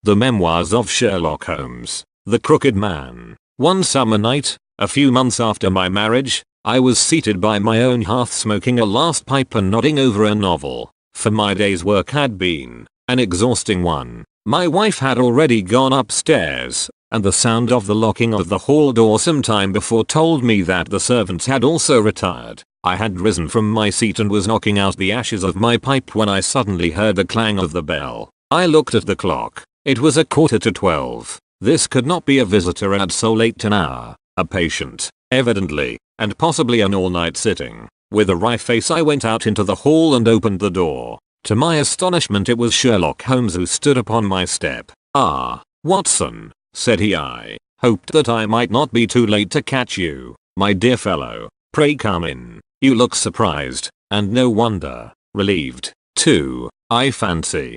The Memoirs of Sherlock Holmes, the Crooked Man. One summer night, a few months after my marriage, I was seated by my own hearth smoking a last pipe and nodding over a novel, for my day's work had been an exhausting one. My wife had already gone upstairs, and the sound of the locking of the hall door some time before told me that the servants had also retired. I had risen from my seat and was knocking out the ashes of my pipe when I suddenly heard the clang of the bell. I looked at the clock. It was 11:45. This could not be a visitor at so late an hour. A patient, evidently, and possibly an all-night sitting. With a wry face I went out into the hall and opened the door. To my astonishment it was Sherlock Holmes who stood upon my step. "Ah, Watson," said he, "I hoped that I might not be too late to catch you. My dear fellow, pray come in. You look surprised, and no wonder. Relieved, too, I fancy.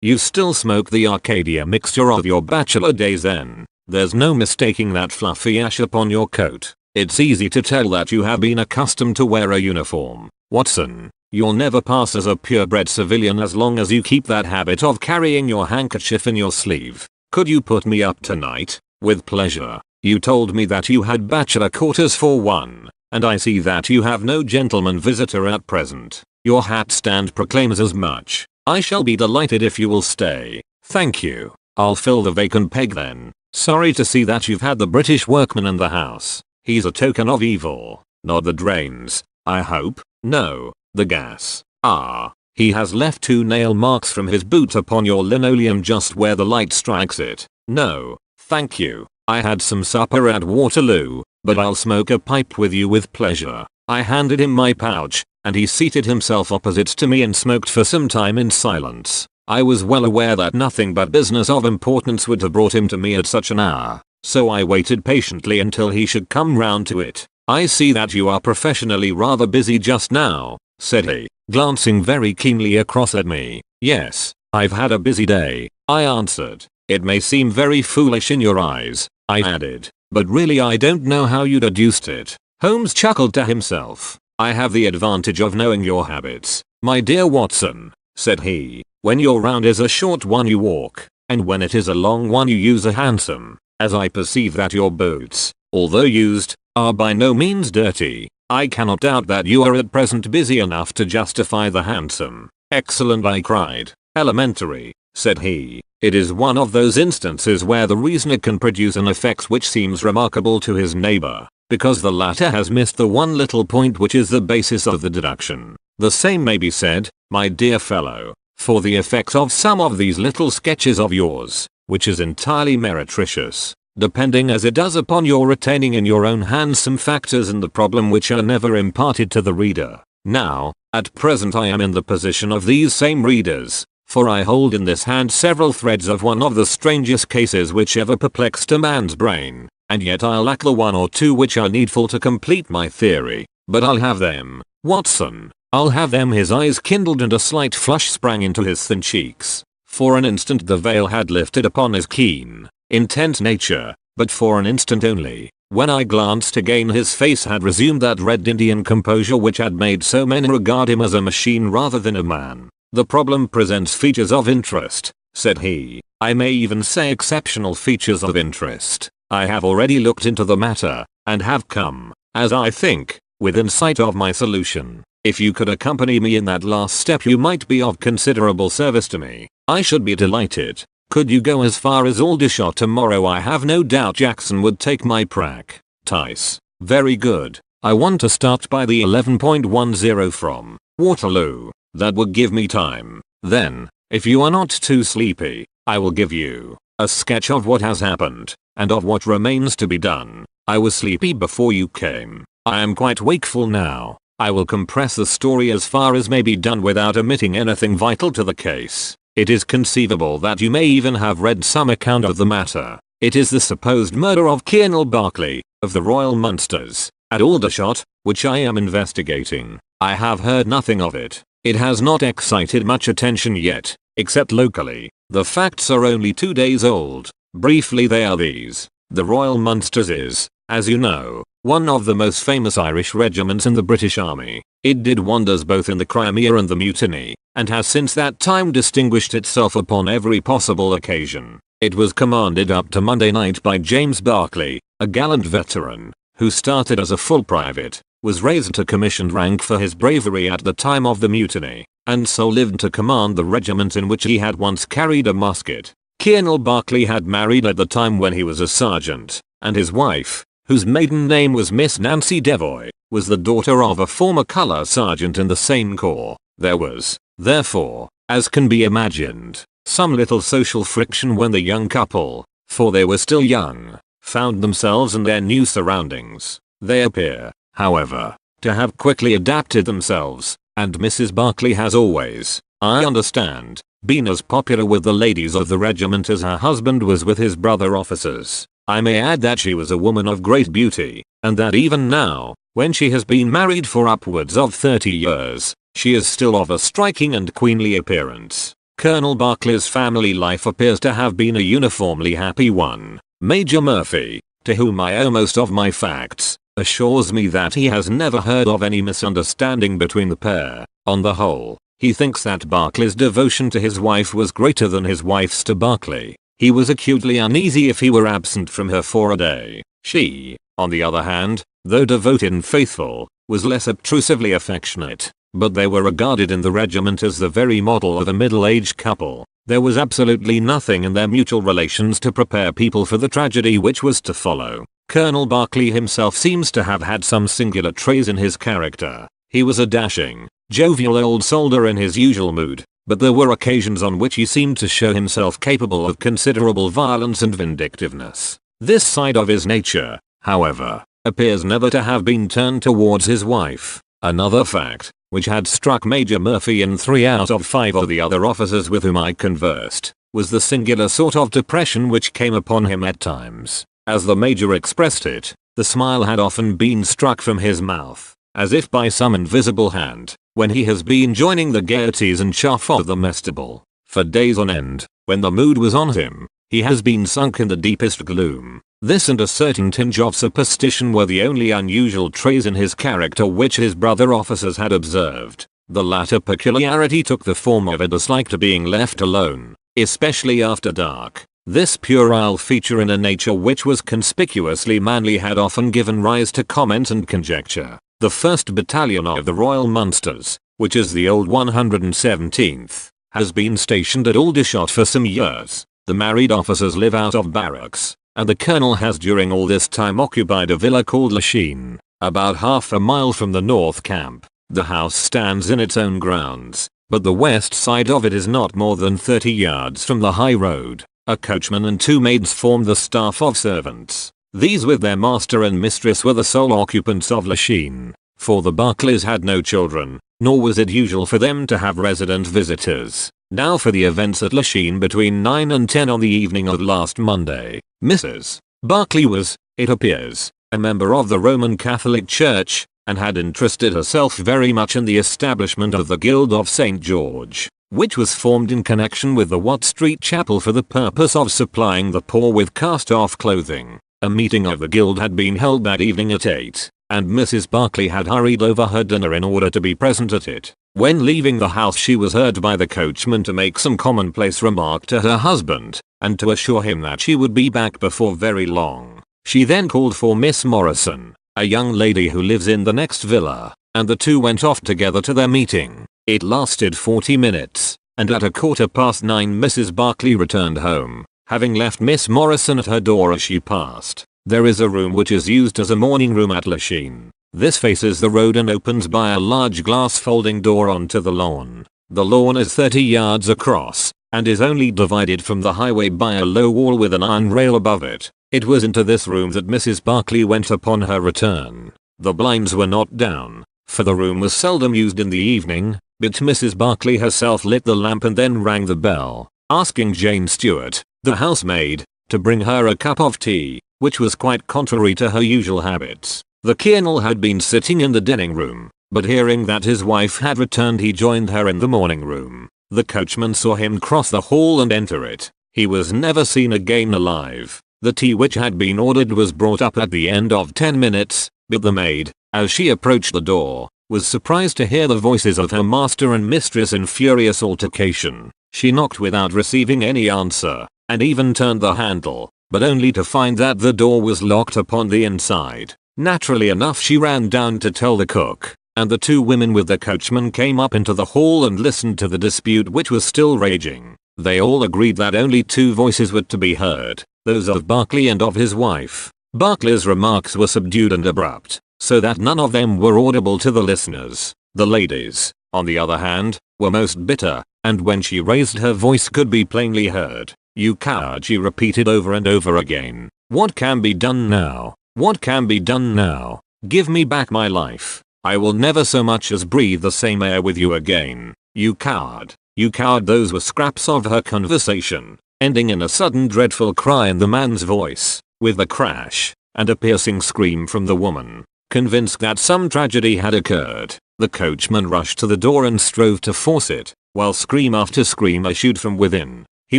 You still smoke the Arcadia mixture of your bachelor days then. There's no mistaking that fluffy ash upon your coat. It's easy to tell that you have been accustomed to wear a uniform. Watson, you'll never pass as a purebred civilian as long as you keep that habit of carrying your handkerchief in your sleeve. Could you put me up tonight? With pleasure. You told me that you had bachelor quarters for one, and I see that you have no gentleman visitor at present. Your hat stand proclaims as much. I shall be delighted if you will stay. Thank you. I'll fill the vacant peg then. Sorry to see that you've had the British workman in the house. He's a token of evil. Not the drains, I hope. No, the gas. Ah, he has left 2 nail marks from his boot upon your linoleum just where the light strikes it. No, thank you. I had some supper at Waterloo, but I'll smoke a pipe with you with pleasure. I handed him my pouch, and he seated himself opposite to me and smoked for some time in silence. I was well aware that nothing but business of importance would have brought him to me at such an hour, so I waited patiently until he should come round to it. "I see that you are professionally rather busy just now," said he, glancing very keenly across at me. "Yes, I've had a busy day," I answered. "It may seem very foolish in your eyes," I added, "but really I don't know how you deduced it." Holmes chuckled to himself. "I have the advantage of knowing your habits, my dear Watson," said he. "When your round is a short one you walk, and when it is a long one you use a hansom. As I perceive that your boots, although used, are by no means dirty, I cannot doubt that you are at present busy enough to justify the hansom." "Excellent," I cried. "Elementary," said he. "It is one of those instances where the reasoner can produce an effect which seems remarkable to his neighbor, because the latter has missed the one little point which is the basis of the deduction. The same may be said, my dear fellow, for the effect of some of these little sketches of yours, which is entirely meretricious, depending as it does upon your retaining in your own hands some factors in the problem which are never imparted to the reader. Now, at present I am in the position of these same readers, for I hold in this hand several threads of one of the strangest cases which ever perplexed a man's brain, and yet I lack the one or two which are needful to complete my theory. But I'll have them, Watson. I'll have them." His eyes kindled and a slight flush sprang into his thin cheeks. For an instant the veil had lifted upon his keen, intent nature, but for an instant only. When I glanced again his face had resumed that red Indian composure which had made so many regard him as a machine rather than a man. "The problem presents features of interest," said he. "I may even say exceptional features of interest. I have already looked into the matter, and have come, as I think, within sight of my solution. If you could accompany me in that last step you might be of considerable service to me. I should be delighted. Could you go as far as Aldershot tomorrow? I have no doubt Jackson would take my practice." "Very good. I want to start by the 11.10 from Waterloo. That would give me time. Then, if you are not too sleepy, I will give you a sketch of what has happened, and of what remains to be done. I was sleepy before you came. I am quite wakeful now. I will compress the story as far as may be done without omitting anything vital to the case. It is conceivable that you may even have read some account of the matter. It is the supposed murder of Colonel Berkeley, of the Royal Munsters, at Aldershot, which I am investigating. I have heard nothing of it. It has not excited much attention yet, except locally. The facts are only 2 days old. Briefly they are these. The Royal Munsters is, as you know, one of the most famous Irish regiments in the British Army. It did wonders both in the Crimea and the Mutiny, and has since that time distinguished itself upon every possible occasion. It was commanded up to Monday night by James Barclay, a gallant veteran, who started as a full private, was raised to commissioned rank for his bravery at the time of the mutiny, and so lived to command the regiment in which he had once carried a musket. Colonel Barclay had married at the time when he was a sergeant, and his wife, whose maiden name was Miss Nancy Devoy, was the daughter of a former colour sergeant in the same corps. There was, therefore, as can be imagined, some little social friction when the young couple, for they were still young, found themselves in their new surroundings. They appear, however, to have quickly adapted themselves, and Mrs. Barclay has always, I understand, been as popular with the ladies of the regiment as her husband was with his brother officers. I may add that she was a woman of great beauty, and that even now, when she has been married for upwards of 30 years, she is still of a striking and queenly appearance. Colonel Barclay's family life appears to have been a uniformly happy one. Major Murphy, to whom I owe most of my facts, assures me that he has never heard of any misunderstanding between the pair. On the whole, he thinks that Barclay's devotion to his wife was greater than his wife's to Barclay. He was acutely uneasy if he were absent from her for a day. She, on the other hand, though devoted and faithful, was less obtrusively affectionate, but they were regarded in the regiment as the very model of a middle-aged couple. There was absolutely nothing in their mutual relations to prepare people for the tragedy which was to follow. Colonel Barclay himself seems to have had some singular traits in his character. He was a dashing, jovial old soldier in his usual mood, but there were occasions on which he seemed to show himself capable of considerable violence and vindictiveness. This side of his nature, however, appears never to have been turned towards his wife. Another fact, which had struck Major Murphy and 3 out of 5 of the other officers with whom I conversed, was the singular sort of depression which came upon him at times. As the Major expressed it, the smile had often been struck from his mouth, as if by some invisible hand, when he has been joining the gaieties and chaff of the mess table. For days on end, when the mood was on him, he has been sunk in the deepest gloom. This and a certain tinge of superstition were the only unusual traits in his character which his brother officers had observed. The latter peculiarity took the form of a dislike to being left alone, especially after dark. This puerile feature in a nature which was conspicuously manly had often given rise to comment and conjecture. The 1st Battalion of the Royal Munsters, which is the old 117th, has been stationed at Aldershot for some years. The married officers live out of barracks, and the colonel has during all this time occupied a villa called Lachine, about half a mile from the North Camp. The house stands in its own grounds, but the west side of it is not more than 30 yards from the high road. A coachman and 2 maids formed the staff of servants. These with their master and mistress were the sole occupants of Lachine, for the Barclays had no children, nor was it usual for them to have resident visitors. Now for the events at Lachine between 9 and 10 on the evening of last Monday. Mrs. Barclay was, it appears, a member of the Roman Catholic Church, and had interested herself very much in the establishment of the Guild of St. George, which was formed in connection with the Watt Street Chapel for the purpose of supplying the poor with cast-off clothing. A meeting of the guild had been held that evening at 8, and Mrs. Barclay had hurried over her dinner in order to be present at it. When leaving the house she was heard by the coachman to make some commonplace remark to her husband, and to assure him that she would be back before very long. She then called for Miss Morrison, a young lady who lives in the next villa, and the two went off together to their meeting. It lasted 40 minutes, and at 9:15 Mrs. Barclay returned home, having left Miss Morrison at her door as she passed. There is a room which is used as a morning room at Lachine. This faces the road and opens by a large glass folding door onto the lawn. The lawn is 30 yards across, and is only divided from the highway by a low wall with an iron rail above it. It was into this room that Mrs. Barclay went upon her return. The blinds were not down, for the room was seldom used in the evening, but Mrs. Barclay herself lit the lamp and then rang the bell, asking Jane Stewart, the housemaid, to bring her a cup of tea, which was quite contrary to her usual habits. The colonel had been sitting in the dining room, but hearing that his wife had returned he joined her in the morning room. The coachman saw him cross the hall and enter it. He was never seen again alive. The tea which had been ordered was brought up at the end of 10 minutes, but the maid, as she approached the door, was surprised to hear the voices of her master and mistress in furious altercation. She knocked without receiving any answer, and even turned the handle, but only to find that the door was locked upon the inside. Naturally enough, she ran down to tell the cook, and the two women with the coachman came up into the hall and listened to the dispute which was still raging. They all agreed that only two voices were to be heard, those of Barclay and of his wife. Barclay's remarks were subdued and abrupt, so that none of them were audible to the listeners. The ladies, on the other hand, were most bitter, and when she raised her voice could be plainly heard. "You coward," she repeated over and over again. "What can be done now? What can be done now? Give me back my life. I will never so much as breathe the same air with you again. You coward. You coward." Those were scraps of her conversation, ending in a sudden dreadful cry in the man's voice, with a crash, and a piercing scream from the woman. Convinced that some tragedy had occurred, the coachman rushed to the door and strove to force it, while scream after scream issued from within. He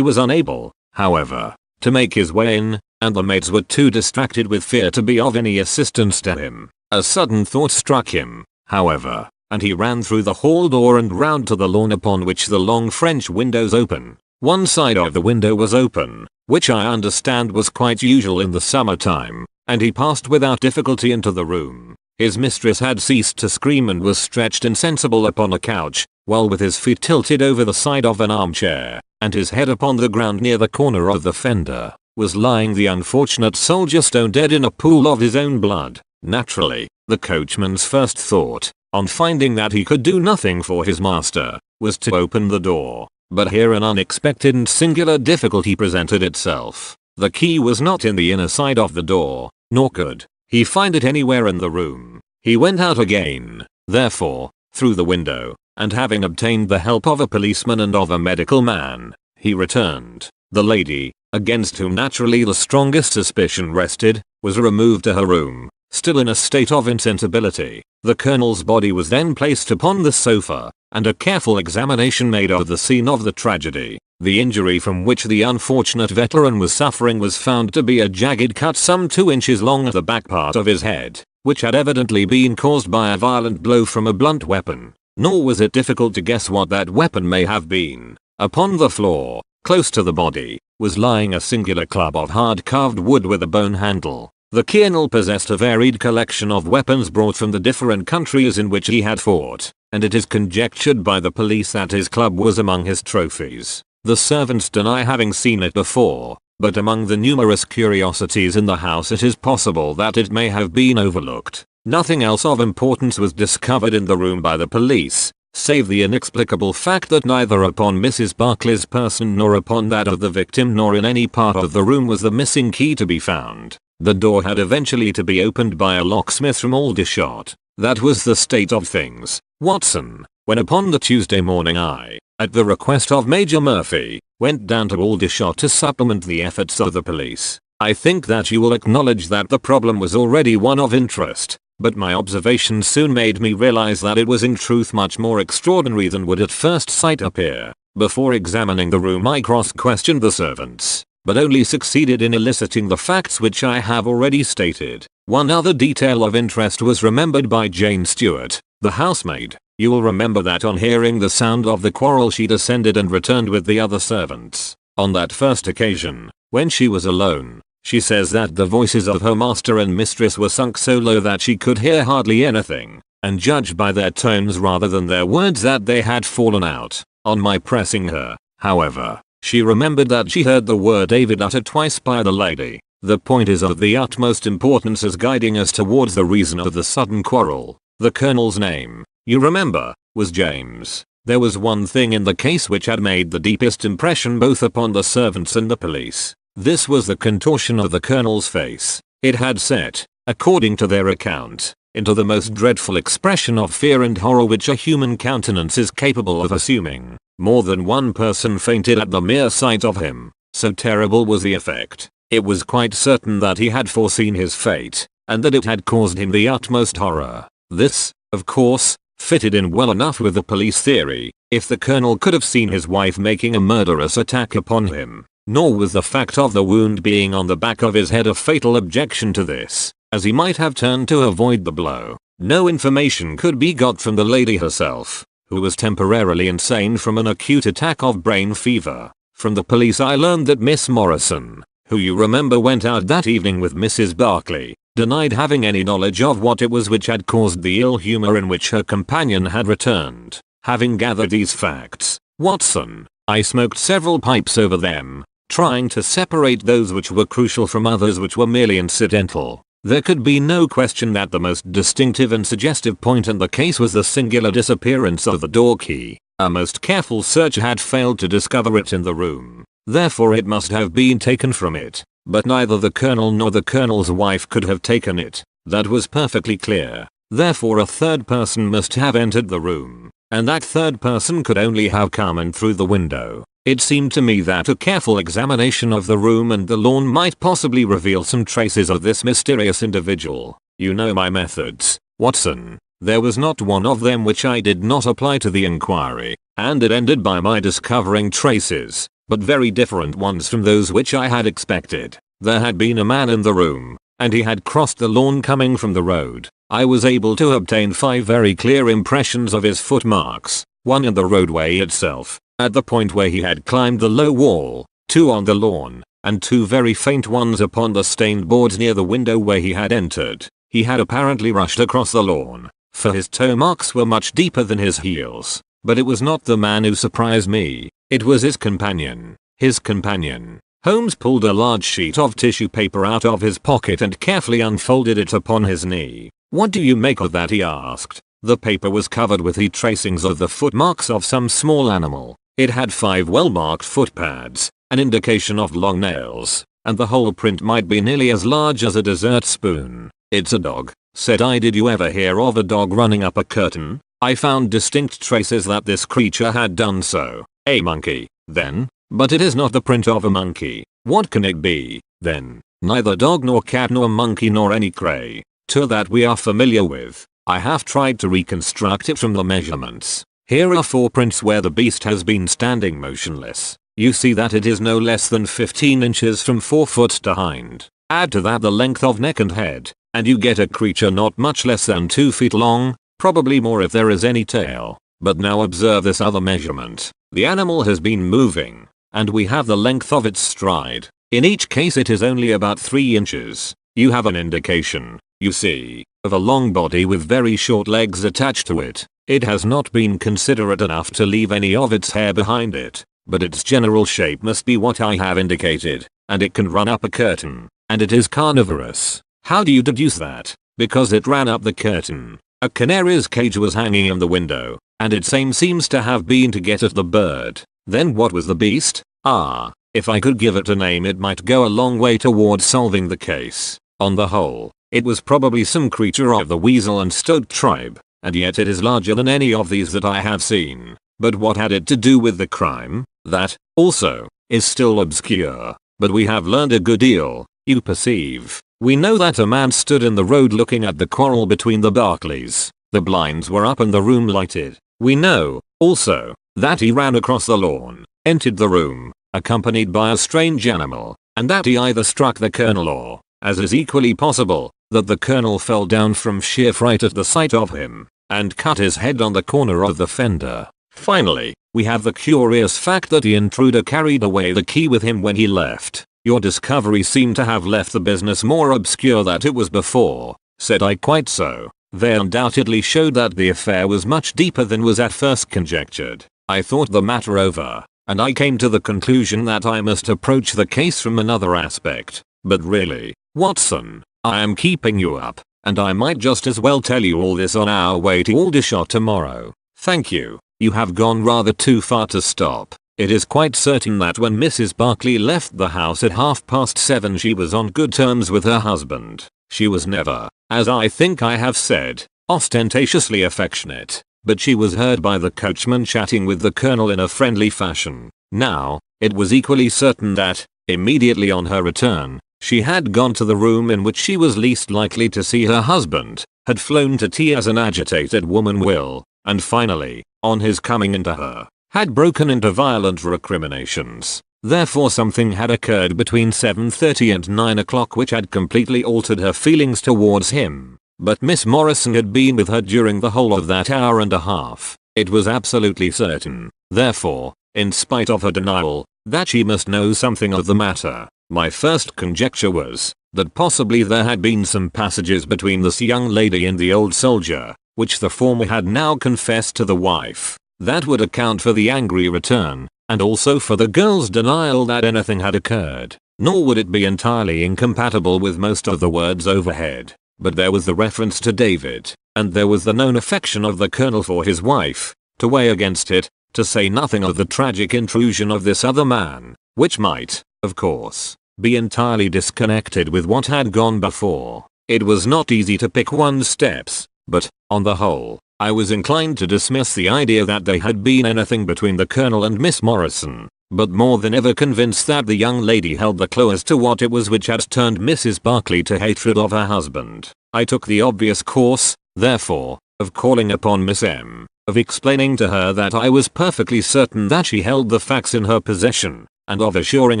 was unable, however, to make his way in, and the maids were too distracted with fear to be of any assistance to him. A sudden thought struck him, however, and he ran through the hall door and round to the lawn upon which the long French windows open. One side of the window was open, which I understand was quite usual in the summertime, and he passed without difficulty into the room. His mistress had ceased to scream and was stretched insensible upon a couch, while with his feet tilted over the side of an armchair, and his head upon the ground near the corner of the fender, was lying the unfortunate soldier stone dead in a pool of his own blood. Naturally, the coachman's first thought, on finding that he could do nothing for his master, was to open the door. But here an unexpected and singular difficulty presented itself. The key was not in the inner side of the door, nor could he find it anywhere in the room. He went out again, therefore, through the window, and having obtained the help of a policeman and of a medical man, he returned. The lady, against whom naturally the strongest suspicion rested, was removed to her room, still in a state of insensibility. The colonel's body was then placed upon the sofa, and a careful examination made of the scene of the tragedy. The injury from which the unfortunate veteran was suffering was found to be a jagged cut some 2 inches long at the back part of his head, which had evidently been caused by a violent blow from a blunt weapon. Nor was it difficult to guess what that weapon may have been. Upon the floor, close to the body, was lying a singular club of hard carved wood with a bone handle. The colonel possessed a varied collection of weapons brought from the different countries in which he had fought, and it is conjectured by the police that his club was among his trophies. The servants deny having seen it before, but among the numerous curiosities in the house it is possible that it may have been overlooked. Nothing else of importance was discovered in the room by the police, save the inexplicable fact that neither upon Mrs. Barclay's person nor upon that of the victim nor in any part of the room was the missing key to be found. The door had eventually to be opened by a locksmith from Aldershot. That was the state of things, Watson, when upon the Tuesday morning I, at the request of Major Murphy, went down to Aldershot to supplement the efforts of the police. I think that you will acknowledge that the problem was already one of interest, but my observations soon made me realize that it was in truth much more extraordinary than would at first sight appear. Before examining the room I cross-questioned the servants, but only succeeded in eliciting the facts which I have already stated. One other detail of interest was remembered by Jane Stewart, the housemaid. You will remember that on hearing the sound of the quarrel she descended and returned with the other servants. On that first occasion, when she was alone, she says that the voices of her master and mistress were sunk so low that she could hear hardly anything, and judged by their tones rather than their words that they had fallen out. On my pressing her, however, she remembered that she heard the word David uttered twice by the lady. The point is of the utmost importance as guiding us towards the reason of the sudden quarrel. The colonel's name, you remember, was James. There was one thing in the case which had made the deepest impression both upon the servants and the police. This was the contortion of the colonel's face. It had set, according to their account, into the most dreadful expression of fear and horror which a human countenance is capable of assuming. More than one person fainted at the mere sight of him, so terrible was the effect. It was quite certain that he had foreseen his fate, and that it had caused him the utmost horror. This, of course, fitted in well enough with the police theory. If the colonel could have seen his wife making a murderous attack upon him, nor was the fact of the wound being on the back of his head a fatal objection to this, as he might have turned to avoid the blow. No information could be got from the lady herself, who was temporarily insane from an acute attack of brain fever. From the police I learned that Miss Morrison, who you remember went out that evening with Mrs. Barclay, denied having any knowledge of what it was which had caused the ill humor in which her companion had returned. Having gathered these facts, Watson, I smoked several pipes over them, trying to separate those which were crucial from others which were merely incidental. There could be no question that the most distinctive and suggestive point in the case was the singular disappearance of the door key. A most careful search had failed to discover it in the room. Therefore it must have been taken from it. But neither the colonel nor the colonel's wife could have taken it. That was perfectly clear. Therefore a third person must have entered the room. And that third person could only have come in through the window. It seemed to me that a careful examination of the room and the lawn might possibly reveal some traces of this mysterious individual. You know my methods, Watson. There was not one of them which I did not apply to the inquiry, and it ended by my discovering traces, but very different ones from those which I had expected. There had been a man in the room, and he had crossed the lawn coming from the road. I was able to obtain 5 very clear impressions of his footmarks, 1 in the roadway itself, at the point where he had climbed the low wall, 2 on the lawn, and 2 very faint ones upon the stained boards near the window where he had entered. He had apparently rushed across the lawn, for his toe marks were much deeper than his heels. But it was not the man who surprised me, it was his companion. His companion. Holmes pulled a large sheet of tissue paper out of his pocket and carefully unfolded it upon his knee. "What do you make of that?" he asked. The paper was covered with heat tracings of the footmarks of some small animal. It had 5 well-marked footpads, an indication of long nails, and the whole print might be nearly as large as a dessert spoon. "It's a dog," said I. "Did you ever hear of a dog running up a curtain?" I found distinct traces that this creature had done so. "A monkey, then? But it is not the print of a monkey. What can it be, then?" "Neither dog nor cat nor monkey nor any creature that we are familiar with. I have tried to reconstruct it from the measurements. Here are 4 prints where the beast has been standing motionless. You see that it is no less than 15 inches from forefoot to hind. Add to that the length of neck and head, and you get a creature not much less than 2 feet long, probably more if there is any tail. But now observe this other measurement. The animal has been moving, and we have the length of its stride. In each case it is only about 3 inches. You have an indication, you see, of a long body with very short legs attached to it. It has not been considerate enough to leave any of its hair behind it, but its general shape must be what I have indicated, and it can run up a curtain, and it is carnivorous." "How do you deduce that?" "Because it ran up the curtain. A canary's cage was hanging in the window, and its aim seems to have been to get at the bird." "Then what was the beast?" "Ah, if I could give it a name it might go a long way towards solving the case. On the whole, it was probably some creature of the weasel and stoat tribe, and yet it is larger than any of these that I have seen. But what had it to do with the crime? That, also, is still obscure. But we have learned a good deal, you perceive. We know that a man stood in the road looking at the quarrel between the Barclays. The blinds were up and the room lighted. We know, also, that he ran across the lawn, entered the room, accompanied by a strange animal, and that he either struck the colonel or, as is equally possible, that the colonel fell down from sheer fright at the sight of him, and cut his head on the corner of the fender. Finally, we have the curious fact that the intruder carried away the key with him when he left. Your discovery seemed to have left the business more obscure than it was before," said I. "Quite so. They undoubtedly showed that the affair was much deeper than was at first conjectured. I thought the matter over, and I came to the conclusion that I must approach the case from another aspect. But really, Watson, I am keeping you up, and I might just as well tell you all this on our way to Aldershot tomorrow." "Thank you. You have gone rather too far to stop. It is quite certain that when Mrs. Barclay left the house at 7:30 she was on good terms with her husband. She was never, as I think I have said, ostentatiously affectionate, but she was heard by the coachman chatting with the colonel in a friendly fashion. Now, it was equally certain that, immediately on her return, she had gone to the room in which she was least likely to see her husband, had flown to tea as an agitated woman will, and finally, on his coming into her, had broken into violent recriminations. Therefore something had occurred between 7:30 and 9 o'clock which had completely altered her feelings towards him. but Miss Morrison had been with her during the whole of that hour and a half. It was absolutely certain, therefore, in spite of her denial, that she must know something of the matter. My first conjecture was that possibly there had been some passages between this young lady and the old soldier, which the former had now confessed to the wife. That would account for the angry return, and also for the girl's denial that anything had occurred. Nor would it be entirely incompatible with most of the words overhead. But there was the reference to David, and there was the known affection of the colonel for his wife, to weigh against it, to say nothing of the tragic intrusion of this other man, which might, of course, be entirely disconnected with what had gone before. It was not easy to pick one's steps, but, on the whole, I was inclined to dismiss the idea that there had been anything between the colonel and Miss Morrison, but more than ever convinced that the young lady held the clue as to what it was which had turned Mrs. Barclay to hatred of her husband. I took the obvious course, therefore, of calling upon Miss M, of explaining to her that I was perfectly certain that she held the facts in her possession, and of assuring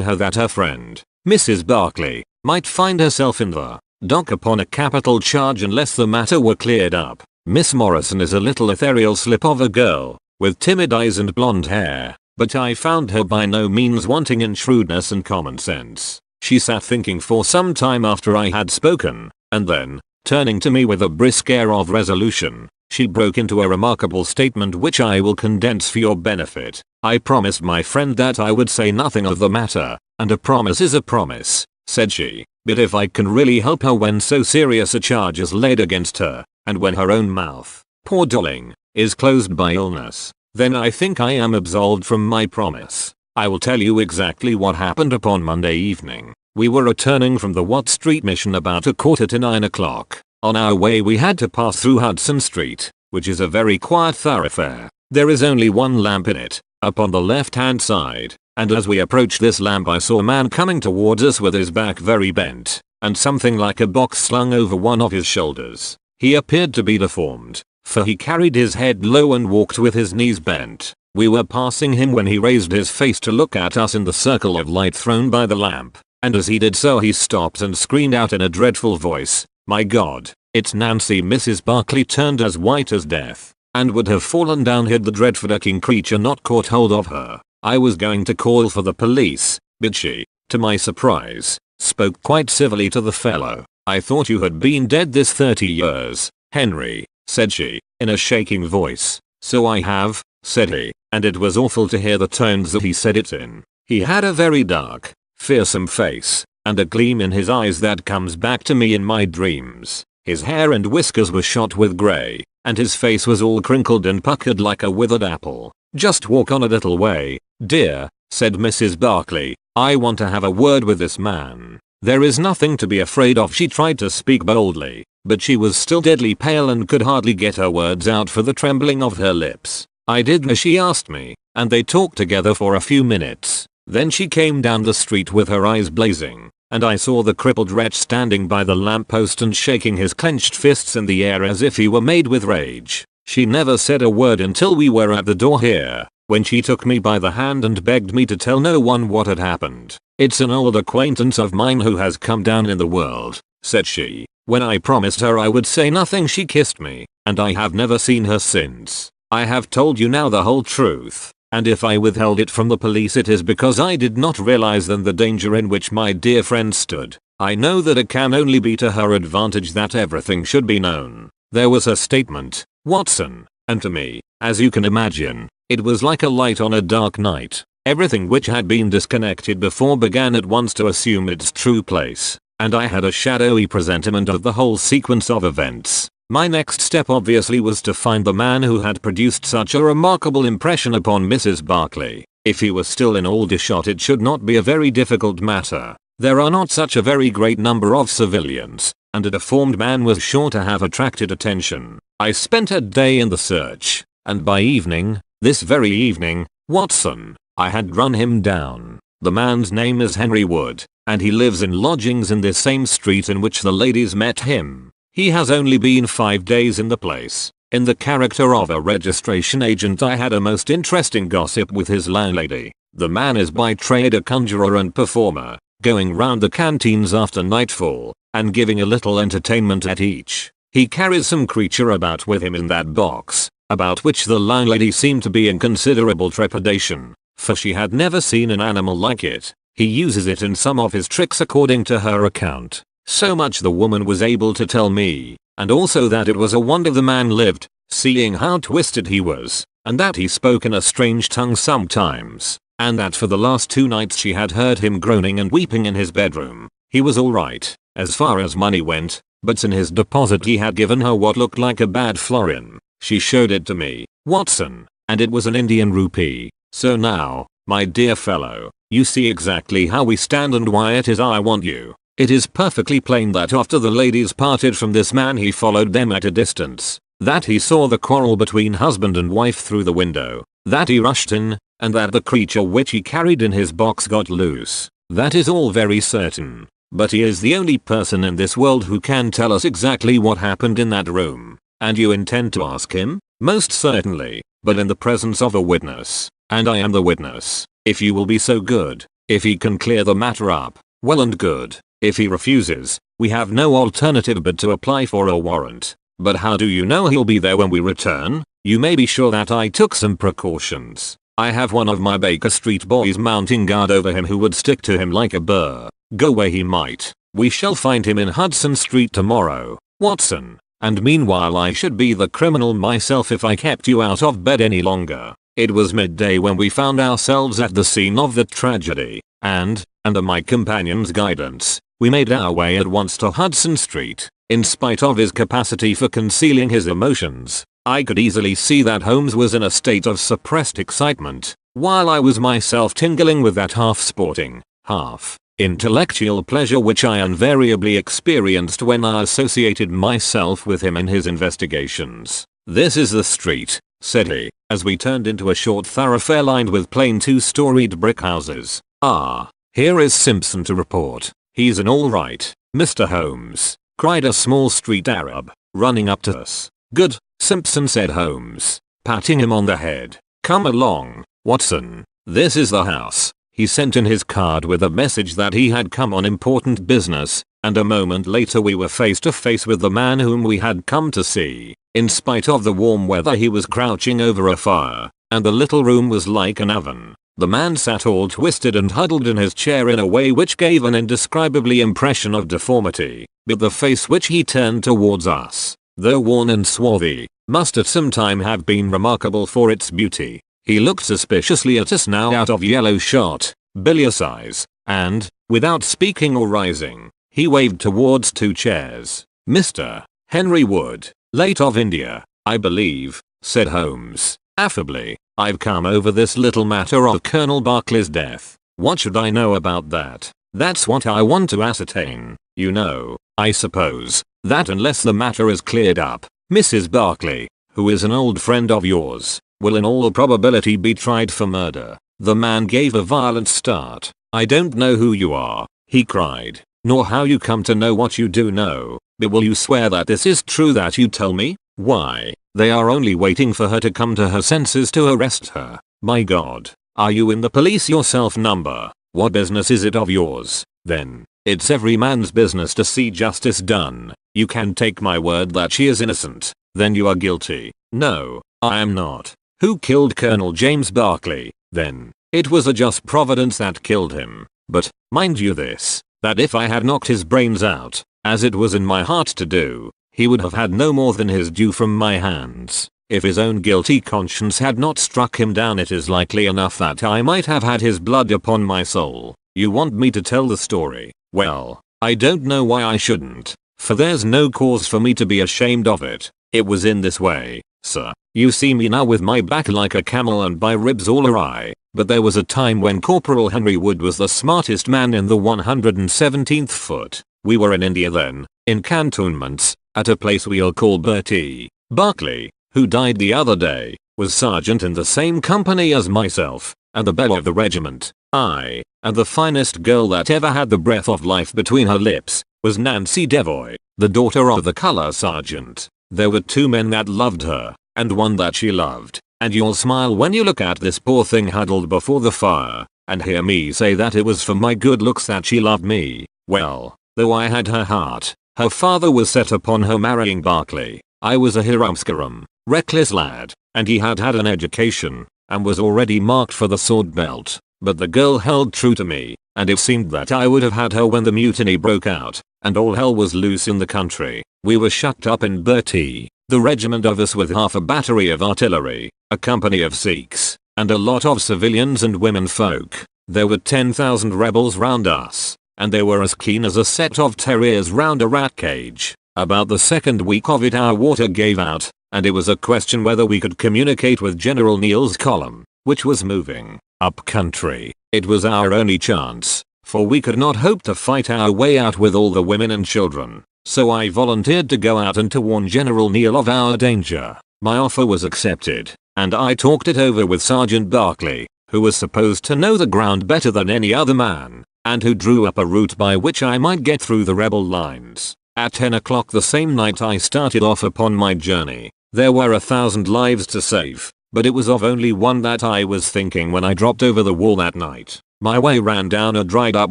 her that her friend, Mrs. Barclay, might find herself in the dock upon a capital charge unless the matter were cleared up. Miss Morrison is a little ethereal slip of a girl, with timid eyes and blonde hair, but I found her by no means wanting in shrewdness and common sense. She sat thinking for some time after I had spoken, and then, turning to me with a brisk air of resolution, she broke into a remarkable statement which I will condense for your benefit. I promised my friend that I would say nothing of the matter, and a promise is a promise, said she, but if I can really help her when so serious a charge is laid against her, and when her own mouth, poor darling, is closed by illness, then I think I am absolved from my promise. I will tell you exactly what happened upon Monday evening. We were returning from the Watt Street mission about 8:45 o'clock. On our way we had to pass through Hudson Street, which is a very quiet thoroughfare. There is only one lamp in it, up on the left-hand side, and as we approached this lamp I saw a man coming towards us with his back very bent, and something like a box slung over one of his shoulders. He appeared to be deformed, for he carried his head low and walked with his knees bent. We were passing him when he raised his face to look at us in the circle of light thrown by the lamp, and as he did so he stopped and screamed out in a dreadful voice, "My God, it's Nancy!" Mrs. Barclay turned as white as death, and would have fallen down had the dreadful-looking creature not caught hold of her. I was going to call for the police, but she, to my surprise, spoke quite civilly to the fellow. "I thought you had been dead this 30 years, Henry," said she, in a shaking voice. "So I have," said he, and it was awful to hear the tones that he said it in. He had a very dark, fearsome face, and a gleam in his eyes that comes back to me in my dreams. His hair and whiskers were shot with grey, and his face was all crinkled and puckered like a withered apple. "Just walk on a little way, dear," said Mrs. Barclay. "I want to have a word with this man." "There is nothing to be afraid of." She tried to speak boldly, but she was still deadly pale and could hardly get her words out for the trembling of her lips. I did as she asked me, and they talked together for a few minutes. Then she came down the street with her eyes blazing, and I saw the crippled wretch standing by the lamppost and shaking his clenched fists in the air as if he were made with rage. She never said a word until we were at the door here, when she took me by the hand and begged me to tell no one what had happened. "It's an old acquaintance of mine who has come down in the world," said she. When I promised her I would say nothing she kissed me, and I have never seen her since. I have told you now the whole truth, and if I withheld it from the police it is because I did not realize then the danger in which my dear friend stood. I know that it can only be to her advantage that everything should be known. There was her statement, Watson, and to me, as you can imagine, it was like a light on a dark night. Everything which had been disconnected before began at once to assume its true place, and I had a shadowy presentiment of the whole sequence of events. My next step obviously was to find the man who had produced such a remarkable impression upon Mrs. Barclay. If he was still in Aldershot it should not be a very difficult matter. There are not such a very great number of civilians, and a deformed man was sure to have attracted attention. I spent a day in the search, and by evening, this very evening, Watson, I had run him down. The man's name is Henry Wood, and he lives in lodgings in this same street in which the ladies met him. He has only been 5 days in the place. In the character of a registration agent I had a most interesting gossip with his landlady. The man is by trade a conjurer and performer, going round the canteens after nightfall, and giving a little entertainment at each. He carries some creature about with him in that box, about which the landlady seemed to be in considerable trepidation, for she had never seen an animal like it. He uses it in some of his tricks according to her account. So much the woman was able to tell me, and also that it was a wonder the man lived, seeing how twisted he was, and that he spoke in a strange tongue sometimes, and that for the last 2 nights she had heard him groaning and weeping in his bedroom. He was alright, as far as money went, but in his deposit he had given her what looked like a bad florin. She showed it to me, Watson, and it was an Indian rupee. So now, my dear fellow, you see exactly how we stand and why it is I want you. It is perfectly plain that after the ladies parted from this man he followed them at a distance, that he saw the quarrel between husband and wife through the window, that he rushed in, and that the creature which he carried in his box got loose. That is all very certain, but he is the only person in this world who can tell us exactly what happened in that room. And you intend to ask him? Most certainly, but in the presence of a witness, and I am the witness, if you will be so good. If he can clear the matter up, well and good. If he refuses, we have no alternative but to apply for a warrant. But how do you know he'll be there when we return? You may be sure that I took some precautions. I have one of my Baker Street boys mounting guard over him who would stick to him like a burr, go where he might. We shall find him in Hudson Street tomorrow, Watson, and meanwhile I should be the criminal myself if I kept you out of bed any longer. It was midday when we found ourselves at the scene of the tragedy, and, under my companion's guidance, we made our way at once to Hudson Street. In spite of his capacity for concealing his emotions, I could easily see that Holmes was in a state of suppressed excitement, while I was myself tingling with that half-sporting, half-intellectual pleasure which I invariably experienced when I associated myself with him in his investigations. "This is the street," said he, as we turned into a short thoroughfare lined with plain 2-storied brick houses. "Ah, here is Simpson to report. He's an all right, Mr. Holmes," cried a small street Arab, running up to us. "Good, Simpson," said Holmes, patting him on the head. "Come along, Watson. This is the house." He sent in his card with a message that he had come on important business, and a moment later we were face to face with the man whom we had come to see. In spite of the warm weather he was crouching over a fire, and the little room was like an oven. The man sat all twisted and huddled in his chair in a way which gave an indescribable impression of deformity, but the face which he turned towards us, though worn and swarthy, must at some time have been remarkable for its beauty. He looked suspiciously at us now out of yellow shot, bilious eyes, and, without speaking or rising, he waved towards 2 chairs. "Mr. Henry Wood, late of India, I believe," said Holmes, affably. "I've come over this little matter of Colonel Berkeley's death. What should I know about that? That's what I want to ascertain. You know, I suppose, that unless the matter is cleared up, Mrs. Berkeley, who is an old friend of yours, will in all probability be tried for murder." The man gave a violent start. "I don't know who you are," he cried, "nor how you come to know what you do know, but will you swear that this is true that you tell me? Why, they are only waiting for her to come to her senses to arrest her. My God, are you in the police yourself, number? What business is it of yours, then? It's every man's business to see justice done. You can take my word that she is innocent, then you are guilty." "No, I am not." "Who killed Colonel James Berkeley, then?" "It was a just providence that killed him, but, mind you this, that if I had knocked his brains out, as it was in my heart to do, he would have had no more than his due from my hands. If his own guilty conscience had not struck him down, it is likely enough that I might have had his blood upon my soul. You want me to tell the story? Well, I don't know why I shouldn't, for there's no cause for me to be ashamed of it. It was in this way, sir. You see me now with my back like a camel and my ribs all awry, but there was a time when Corporal Henry Wood was the smartest man in the 117th foot. We were in India then, in cantonments, at a place we'll call Bertie. Berkeley, who died the other day, was sergeant in the same company as myself, and the belle of the regiment. I, and the finest girl that ever had the breath of life between her lips, was Nancy Devoy, the daughter of the color sergeant. There were 2 men that loved her, and one that she loved, and you'll smile when you look at this poor thing huddled before the fire, and hear me say that it was for my good looks that she loved me. Well, though I had her heart, Her father was set upon her marrying Barclay. I was a hirumskarum, reckless lad, and he had had an education, and was already marked for the sword belt. But the girl held true to me, and it seemed that I would have had her when the mutiny broke out, and all hell was loose in the country. We were shut up in Bertie, the regiment of us with half a battery of artillery, a company of Sikhs, and a lot of civilians and women folk. There were 10,000 rebels round us, and they were as keen as a set of terriers round a rat cage. About the second week of it our water gave out, and it was a question whether we could communicate with General Neal's column, which was moving up country. It was our only chance, for we could not hope to fight our way out with all the women and children. So I volunteered to go out and to warn General Neal of our danger. My offer was accepted, and I talked it over with Sergeant Barclay, who was supposed to know the ground better than any other man, and who drew up a route by which I might get through the rebel lines. At 10 o'clock the same night I started off upon my journey. There were 1,000 lives to save, but it was of only one that I was thinking when I dropped over the wall that night. My way ran down a dried up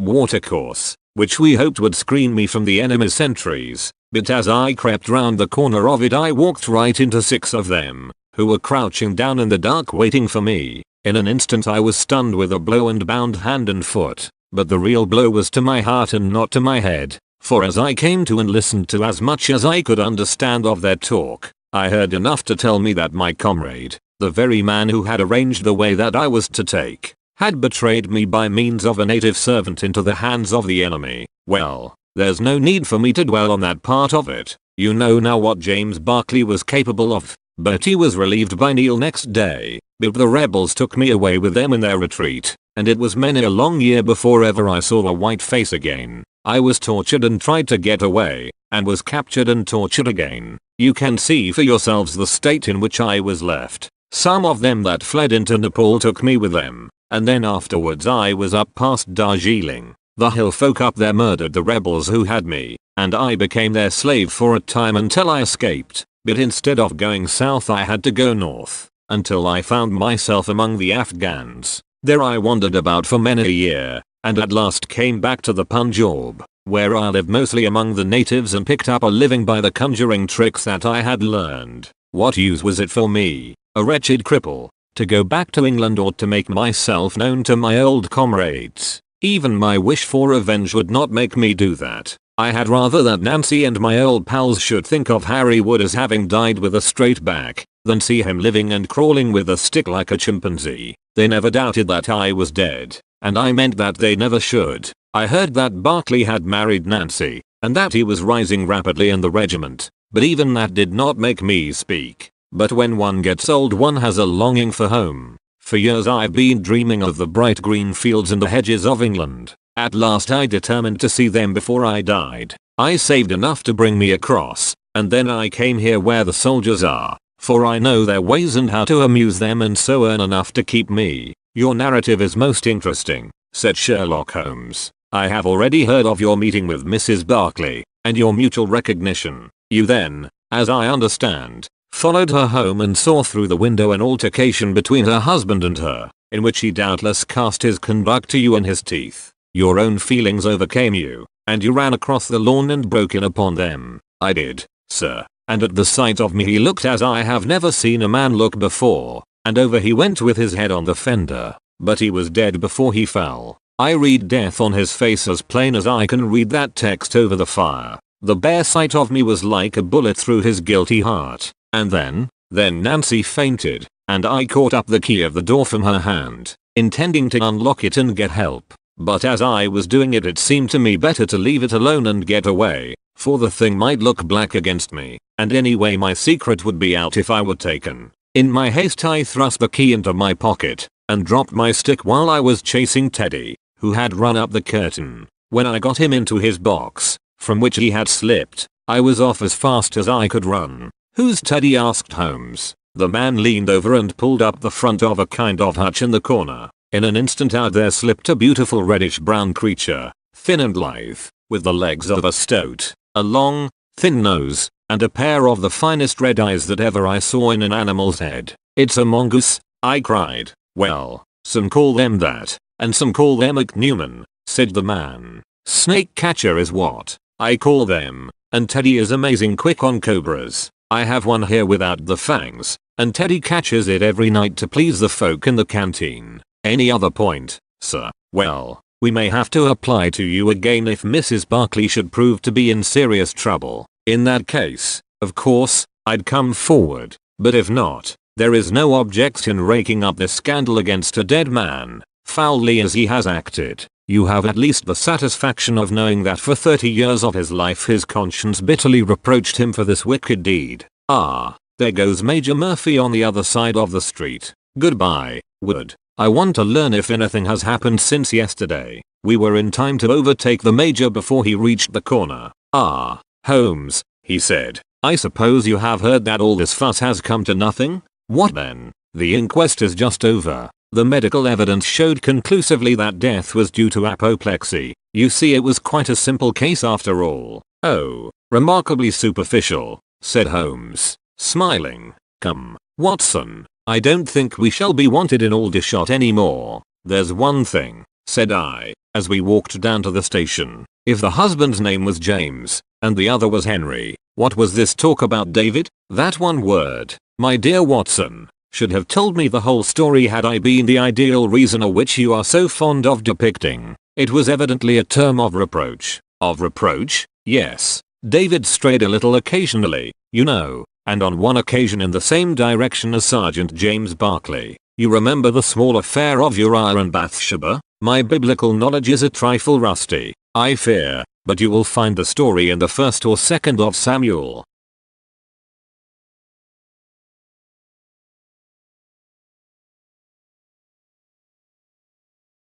watercourse, which we hoped would screen me from the enemy's sentries, but as I crept round the corner of it I walked right into 6 of them, who were crouching down in the dark waiting for me. In an instant I was stunned with a blow and bound hand and foot, but the real blow was to my heart and not to my head, for as I came to and listened to as much as I could understand of their talk, I heard enough to tell me that my comrade, the very man who had arranged the way that I was to take, had betrayed me by means of a native servant into the hands of the enemy. Well, there's no need for me to dwell on that part of it. You know now what James Barclay was capable of. Bertie was relieved by Neal next day, but the rebels took me away with them in their retreat, and it was many a long year before ever I saw a white face again. I was tortured and tried to get away, and was captured and tortured again. You can see for yourselves the state in which I was left. Some of them that fled into Nepal took me with them, and then afterwards I was up past Darjeeling. The hill folk up there murdered the rebels who had me, and I became their slave for a time until I escaped. But instead of going south I had to go north, until I found myself among the Afghans. There I wandered about for many a year, and at last came back to the Punjab, where I lived mostly among the natives and picked up a living by the conjuring tricks that I had learned. What use was it for me, a wretched cripple, to go back to England or to make myself known to my old comrades? Even my wish for revenge would not make me do that. I had rather that Nancy and my old pals should think of Harry Wood as having died with a straight back, than see him living and crawling with a stick like a chimpanzee. They never doubted that I was dead, and I meant that they never should. I heard that Barclay had married Nancy, and that he was rising rapidly in the regiment, but even that did not make me speak. But when one gets old one has a longing for home. For years I've been dreaming of the bright green fields and the hedges of England. At last I determined to see them before I died. I saved enough to bring me across, and then I came here where the soldiers are, for I know their ways and how to amuse them and so earn enough to keep me. Your narrative is most interesting, said Sherlock Holmes. I have already heard of your meeting with Mrs. Barclay, and your mutual recognition. You then, as I understand, followed her home and saw through the window an altercation between her husband and her, in which he doubtless cast his conduct to you in his teeth. Your own feelings overcame you, and you ran across the lawn and broke in upon them. I did, sir, and at the sight of me he looked as I have never seen a man look before, and over he went with his head on the fender, but he was dead before he fell. I read death on his face as plain as I can read that text over the fire. The bare sight of me was like a bullet through his guilty heart, and then Nancy fainted, and I caught up the key of the door from her hand, intending to unlock it and get help. But as I was doing it seemed to me better to leave it alone and get away, for the thing might look black against me, and anyway my secret would be out if I were taken. In my haste I thrust the key into my pocket, and dropped my stick while I was chasing Teddy, who had run up the curtain. When I got him into his box, from which he had slipped, I was off as fast as I could run. Who's Teddy? asked Holmes. The man leaned over and pulled up the front of a kind of hutch in the corner. In an instant out there slipped a beautiful reddish-brown creature, thin and lithe, with the legs of a stoat, a long, thin nose, and a pair of the finest red eyes that ever I saw in an animal's head. It's a mongoose, I cried. Well, some call them that, and some call them ichneumon, said the man. Snake catcher is what I call them. and Teddy is amazing quick on cobras. I have one here without the fangs, and Teddy catches it every night to please the folk in the canteen. Any other point, sir? Well, we may have to apply to you again if Mrs. Barkley should prove to be in serious trouble. In that case, of course, I'd come forward, but if not, there is no object in raking up this scandal against a dead man, foully as he has acted. You have at least the satisfaction of knowing that for 30 years of his life his conscience bitterly reproached him for this wicked deed. Ah, there goes Major Murphy on the other side of the street. Goodbye, Wood. I want to learn if anything has happened since yesterday. We were in time to overtake the Major before he reached the corner. Ah, Holmes, he said. I suppose you have heard that all this fuss has come to nothing? What then? The inquest is just over. The medical evidence showed conclusively that death was due to apoplexy. You see, it was quite a simple case after all. Oh, remarkably superficial, said Holmes, smiling. Come, Watson, I don't think we shall be wanted in Aldershot anymore. There's one thing, said I, as we walked down to the station. If the husband's name was James, and the other was Henry, what was this talk about David? That one word, my dear Watson, should have told me the whole story had I been the ideal reasoner which you are so fond of depicting. It was evidently a term of reproach. Of reproach? Yes. David strayed a little occasionally, you know, and on one occasion in the same direction as Sergeant James Barkley. You remember the small affair of Uriah and Bathsheba? My biblical knowledge is a trifle rusty, I fear, but you will find the story in the 1st or 2nd of Samuel.